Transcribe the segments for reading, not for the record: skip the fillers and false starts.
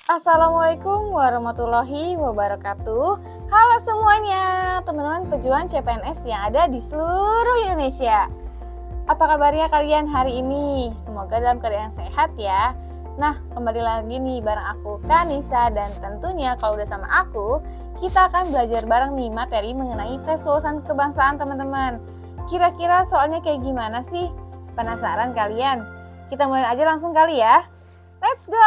Assalamualaikum warahmatullahi wabarakatuh. Halo semuanya, teman-teman pejuang CPNS yang ada di seluruh Indonesia. Apa kabarnya kalian hari ini? Semoga dalam keadaan sehat ya. Nah, kembali lagi nih bareng aku Kanisa, dan tentunya kalau udah sama aku, kita akan belajar bareng nih materi mengenai tes wawasan kebangsaan teman-teman. Kira-kira soalnya kayak gimana sih? Penasaran kalian? Kita mulai aja langsung kali ya. Let's go!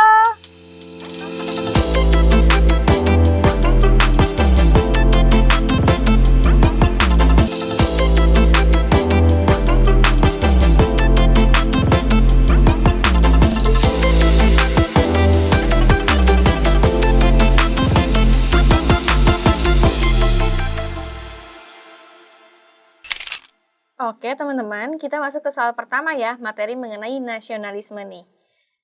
Oke teman-teman, kita masuk ke soal pertama ya, materi mengenai nasionalisme nih.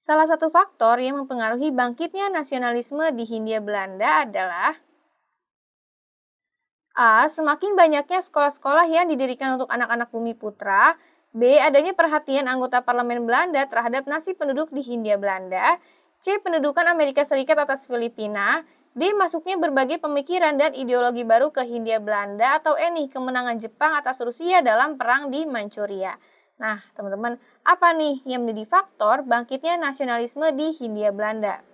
Salah satu faktor yang mempengaruhi bangkitnya nasionalisme di Hindia Belanda adalah A. Semakin banyaknya sekolah-sekolah yang didirikan untuk anak-anak bumi putra. B. Adanya perhatian anggota parlemen Belanda terhadap nasib penduduk di Hindia Belanda. C. Pendudukan Amerika Serikat atas Filipina. D. Masuknya berbagai pemikiran dan ideologi baru ke Hindia Belanda. Atau E nih, kemenangan Jepang atas Rusia dalam perang di Manchuria. Nah, teman-teman, apa nih yang menjadi faktor bangkitnya nasionalisme di Hindia Belanda?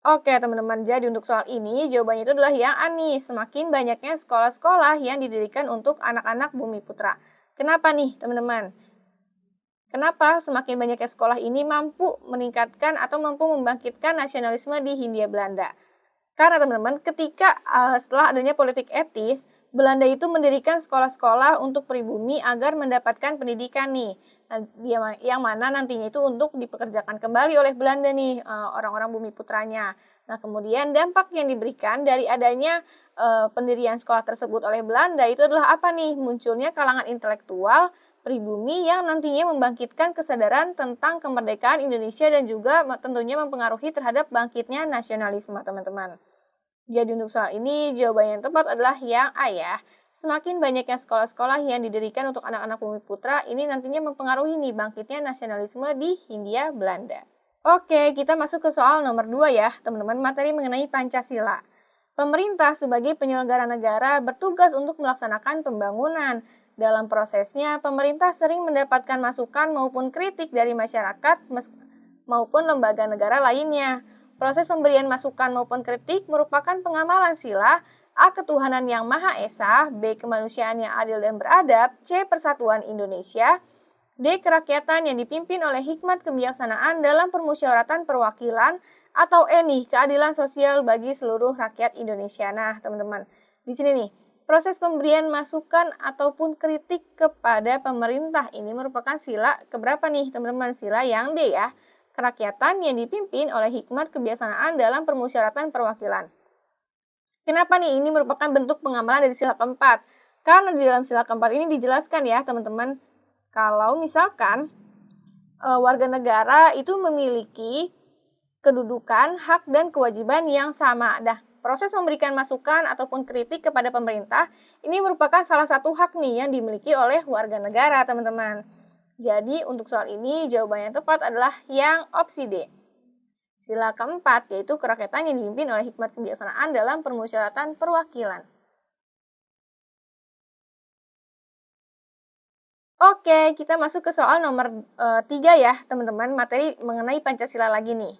Oke teman-teman, jadi untuk soal ini jawabannya itu adalah yang A nih, semakin banyaknya sekolah-sekolah yang didirikan untuk anak-anak bumi putra. Kenapa nih teman-teman? Kenapa semakin banyaknya sekolah ini mampu meningkatkan atau mampu membangkitkan nasionalisme di Hindia Belanda? Karena teman-teman, ketika setelah adanya politik etis, Belanda itu mendirikan sekolah-sekolah untuk pribumi agar mendapatkan pendidikan nih. Nah, yang mana nantinya itu untuk dipekerjakan kembali oleh Belanda nih, orang-orang bumi putranya. Nah, kemudian dampak yang diberikan dari adanya pendirian sekolah tersebut oleh Belanda itu adalah apa nih? Munculnya kalangan intelektual pribumi yang nantinya membangkitkan kesadaran tentang kemerdekaan Indonesia dan juga tentunya mempengaruhi terhadap bangkitnya nasionalisme, teman-teman. Jadi untuk soal ini jawaban yang tepat adalah yang A ya. Semakin banyaknya sekolah-sekolah yang didirikan untuk anak-anak bumi putra, ini nantinya mempengaruhi nih bangkitnya nasionalisme di Hindia Belanda. Oke, kita masuk ke soal nomor 2 ya, teman-teman, materi mengenai Pancasila. Pemerintah sebagai penyelenggara negara bertugas untuk melaksanakan pembangunan. Dalam prosesnya, pemerintah sering mendapatkan masukan maupun kritik dari masyarakat maupun lembaga negara lainnya. Proses pemberian masukan maupun kritik merupakan pengamalan sila A. Ketuhanan yang Maha Esa, B. Kemanusiaan yang adil dan beradab, C. Persatuan Indonesia, D. Kerakyatan yang dipimpin oleh hikmat kebijaksanaan dalam permusyawaratan perwakilan, atau E nih, keadilan sosial bagi seluruh rakyat Indonesia. Nah, teman-teman, di sini nih, proses pemberian masukan ataupun kritik kepada pemerintah ini merupakan sila keberapa nih, teman-teman? Sila yang D ya. Kerakyatan yang dipimpin oleh hikmat kebijaksanaan dalam permusyawaratan perwakilan. Kenapa nih? Ini merupakan bentuk pengamalan dari sila keempat. Karena di dalam sila keempat ini dijelaskan ya, teman-teman, kalau misalkan warga negara itu memiliki kedudukan, hak, dan kewajiban yang sama. Nah, proses memberikan masukan ataupun kritik kepada pemerintah ini merupakan salah satu hak nih yang dimiliki oleh warga negara, teman-teman. Jadi, untuk soal ini jawaban yang tepat adalah yang opsi D. Sila keempat, yaitu kerakyatan yang dipimpin oleh hikmat kebijaksanaan dalam permusyawaratan perwakilan. Oke, kita masuk ke soal nomor 3 ya, teman-teman, materi mengenai Pancasila lagi nih.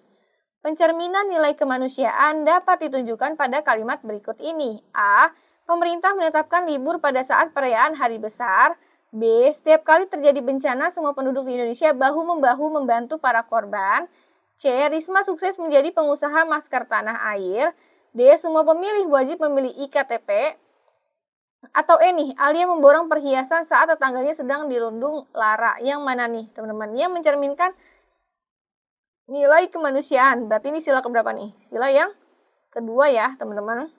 Pencerminan nilai kemanusiaan dapat ditunjukkan pada kalimat berikut ini. A. Pemerintah menetapkan libur pada saat perayaan hari besar. B. Setiap kali terjadi bencana, semua penduduk di Indonesia bahu-membahu membantu para korban. C. Risma sukses menjadi pengusaha masker tanah air. D. Semua pemilih wajib memilih IKTP. Atau E nih, Alia memborong perhiasan saat tetangganya sedang dirundung lara. Yang mana nih, teman-teman? Yang mencerminkan nilai kemanusiaan. Berarti ini sila keberapa nih? Sila yang kedua ya, teman-teman.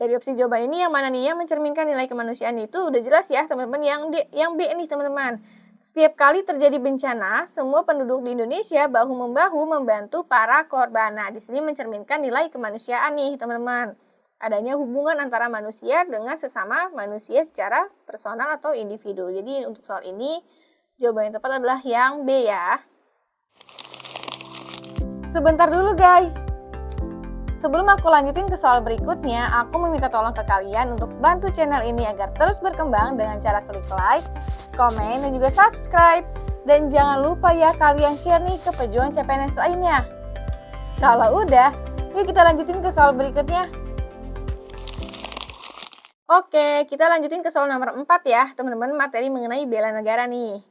Dari opsi jawaban ini yang mana nih yang mencerminkan nilai kemanusiaan? Itu udah jelas ya, teman-teman. Yang B nih, teman-teman. Setiap kali terjadi bencana, semua penduduk di Indonesia bahu-membahu membantu para korban. Nah, di sini mencerminkan nilai kemanusiaan nih, teman-teman. Adanya hubungan antara manusia dengan sesama manusia secara personal atau individu. Jadi untuk soal ini jawaban yang tepat adalah yang B ya. Sebentar dulu guys. Sebelum aku lanjutin ke soal berikutnya, aku meminta tolong ke kalian untuk bantu channel ini agar terus berkembang dengan cara klik like, komen, dan juga subscribe. Dan jangan lupa ya kalian share nih ke pejuang CPNS lainnya. Kalau udah, yuk kita lanjutin ke soal berikutnya. Oke, kita lanjutin ke soal nomor 4 ya, teman-teman, materi mengenai bela negara nih.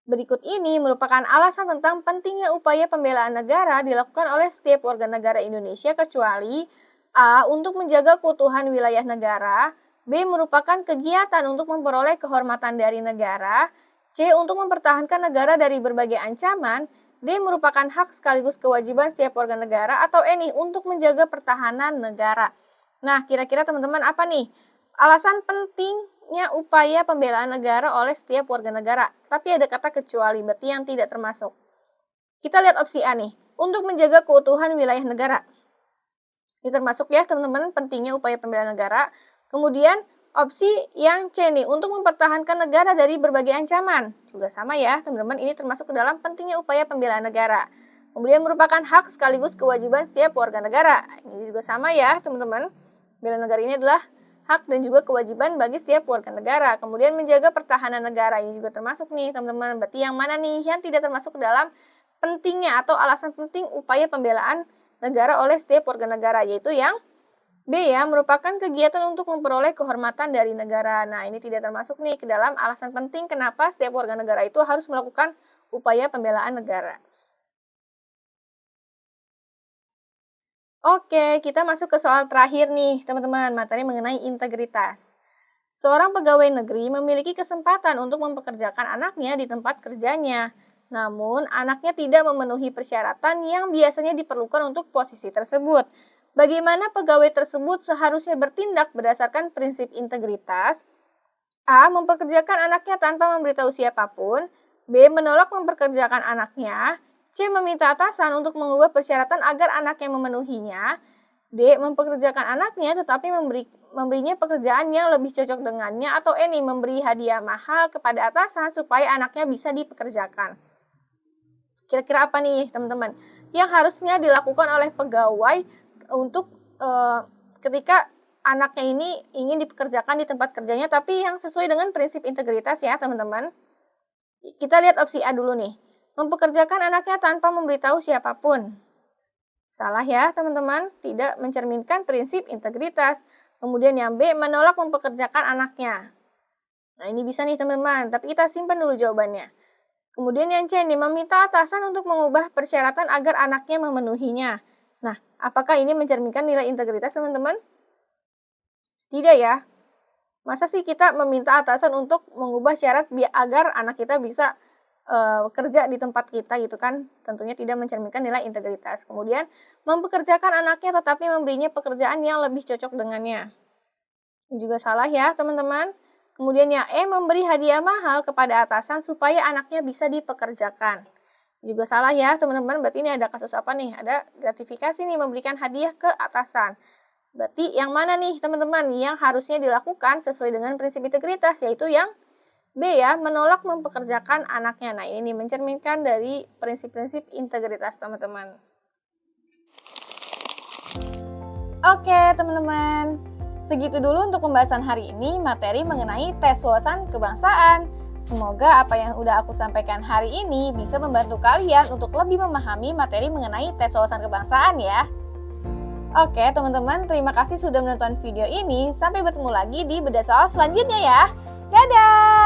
Berikut ini merupakan alasan tentang pentingnya upaya pembelaan negara dilakukan oleh setiap warga negara Indonesia kecuali A. Untuk menjaga keutuhan wilayah negara, B. Merupakan kegiatan untuk memperoleh kehormatan dari negara, C. Untuk mempertahankan negara dari berbagai ancaman, D. Merupakan hak sekaligus kewajiban setiap warga negara, atau E nih, untuk menjaga pertahanan negara. Nah, kira-kira teman-teman apa nih alasan pentingnya upaya pembelaan negara oleh setiap warga negara? Tapi ada kata kecuali, berarti yang tidak termasuk. Kita lihat opsi A nih, untuk menjaga keutuhan wilayah negara. Ini termasuk ya teman-teman, pentingnya upaya pembelaan negara. Kemudian opsi yang C nih, untuk mempertahankan negara dari berbagai ancaman. Juga sama ya teman-teman, ini termasuk ke dalam pentingnya upaya pembelaan negara. Kemudian merupakan hak sekaligus kewajiban setiap warga negara. Ini juga sama ya teman-teman. Bela negara ini adalah hak dan juga kewajiban bagi setiap warga negara. Kemudian menjaga pertahanan negara, ini juga termasuk nih teman-teman. Berarti yang mana nih yang tidak termasuk ke dalam pentingnya atau alasan penting upaya pembelaan negara oleh setiap warga negara, yaitu yang B ya, merupakan kegiatan untuk memperoleh kehormatan dari negara. Nah, ini tidak termasuk nih ke dalam alasan penting kenapa setiap warga negara itu harus melakukan upaya pembelaan negara. Oke, kita masuk ke soal terakhir nih, teman-teman, materi mengenai integritas. Seorang pegawai negeri memiliki kesempatan untuk mempekerjakan anaknya di tempat kerjanya. Namun, anaknya tidak memenuhi persyaratan yang biasanya diperlukan untuk posisi tersebut. Bagaimana pegawai tersebut seharusnya bertindak berdasarkan prinsip integritas? A. Mempekerjakan anaknya tanpa memberitahu siapapun. B. Menolak mempekerjakan anaknya. C. Meminta atasan untuk mengubah persyaratan agar anaknya memenuhinya. D. Mempekerjakan anaknya tetapi memberinya pekerjaan yang lebih cocok dengannya. Atau E. Memberi hadiah mahal kepada atasan supaya anaknya bisa dipekerjakan. Kira-kira apa nih teman-teman yang harusnya dilakukan oleh pegawai untuk ketika anaknya ini ingin dipekerjakan di tempat kerjanya, tapi yang sesuai dengan prinsip integritas ya teman-teman. Kita lihat opsi A dulu nih. Mempekerjakan anaknya tanpa memberitahu siapapun. Salah ya teman-teman, tidak mencerminkan prinsip integritas. Kemudian yang B, menolak mempekerjakan anaknya. Nah ini bisa nih teman-teman, tapi kita simpan dulu jawabannya. Kemudian yang C nih, meminta atasan untuk mengubah persyaratan agar anaknya memenuhinya. Nah, apakah ini mencerminkan nilai integritas teman-teman? Tidak ya. Masa sih kita meminta atasan untuk mengubah syarat agar anak kita bisa kerja di tempat kita gitu kan, tentunya tidak mencerminkan nilai integritas. Kemudian mempekerjakan anaknya tetapi memberinya pekerjaan yang lebih cocok dengannya. Ini juga salah ya teman-teman. Kemudian yang E, memberi hadiah mahal kepada atasan supaya anaknya bisa dipekerjakan. Juga salah ya teman-teman, berarti ini ada kasus apa nih? Ada gratifikasi nih, memberikan hadiah ke atasan. Berarti yang mana nih teman-teman yang harusnya dilakukan sesuai dengan prinsip integritas, yaitu yang B ya, menolak mempekerjakan anaknya. Nah ini mencerminkan dari prinsip-prinsip integritas teman-teman. Oke teman-teman, segitu dulu untuk pembahasan hari ini materi mengenai tes wawasan kebangsaan. Semoga apa yang udah aku sampaikan hari ini bisa membantu kalian untuk lebih memahami materi mengenai tes wawasan kebangsaan ya. Oke teman-teman, terima kasih sudah menonton video ini. Sampai bertemu lagi di bedah soal selanjutnya ya. Dadah!